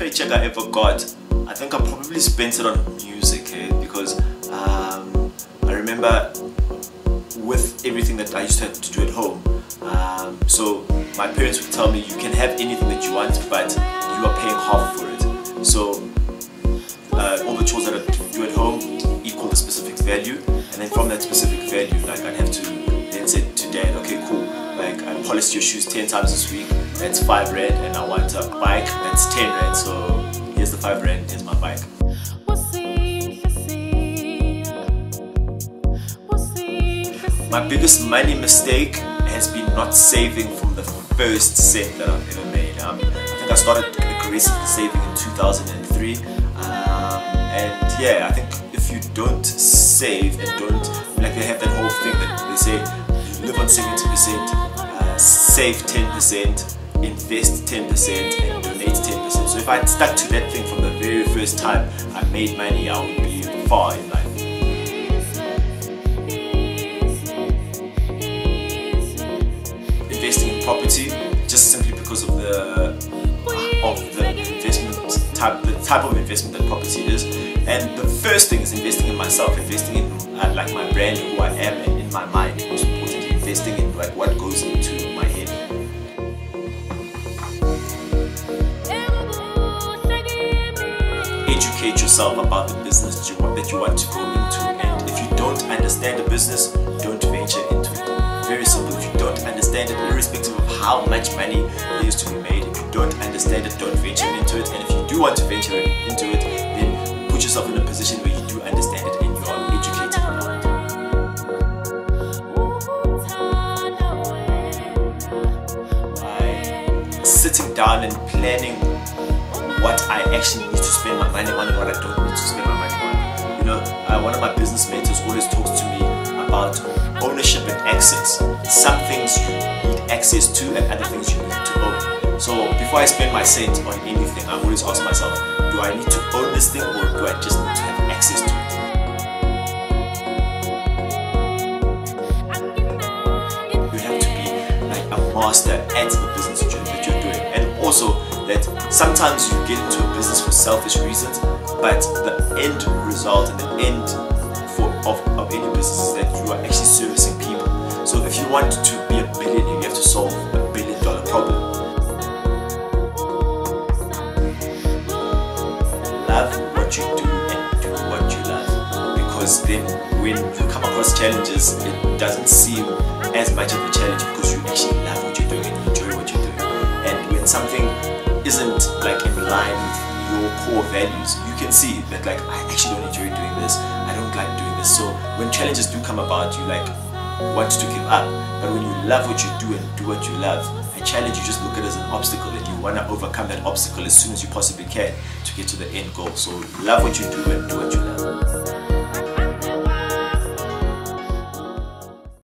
paycheck I ever got, I think I probably spent it on music, because I remember with everything that I used to have to do at home, so my parents would tell me you can have anything that you want, but you are paying half for it. So all the chores that I do at home equal a specific value, and then from that specific value, like I'd have to then say to dad, okay, cool, like I polished your shoes 10 times this week, that's 5 rand, and I want a bike, that's 10 rand, so here's the 5 rand, here's my bike. My biggest money mistake has been not saving from the first cent that I've ever made. I think I started aggressively saving in 2003, and yeah, I think if you don't save and don't, like they have that whole thing that they say, you live on 70%, save 10%, invest 10%, and donate 10%. So if I had stuck to that thing from the very first time I made money, I would be far in life. Investing in property, just simply because of the investment type, the type of investment that property is. And the first thing is investing in myself, investing in like my brand, who I am, and in my mind. Most importantly, investing in like what goes into my head. Educate yourself about the business that you want to go into, and if you don't understand the business, don't venture into it. Very simple. If you don't understand it, irrespective of how much money there is to be made, if you don't understand it, don't venture into it. And if you do want to venture into it, then put yourself in a position where you do understand it and you are educated about it. By sitting down and planning what I actually need to spend my money on and what I don't need to spend my money on. You know, one of my business mentors always talks to me about ownership and access. Some things you need access to and other things you need to own. So before I spend my cent on anything, I always ask myself, do I need to own this thing or do I just need to have access to it? You have to be like a master at the business that you're doing. And also that sometimes you get into a business for selfish reasons, but the end result and the end of any business is that you are actually servicing people. So if you want to be a billionaire, you have to solve $1 billion problem. Love what you do and do what you love, because then when you come across challenges, it doesn't seem as much of a challenge because you actually love what you're doing and enjoy what you're doing. And when something isn't like in line with your core values, you can see that like I actually don't enjoy doing this, I don't like doing this. So when challenges do come about, you like want to give up. But when you love what you do and do what you love, a challenge you just look at it as an obstacle and you want to overcome that obstacle as soon as you possibly can to get to the end goal. So love what you do and do what you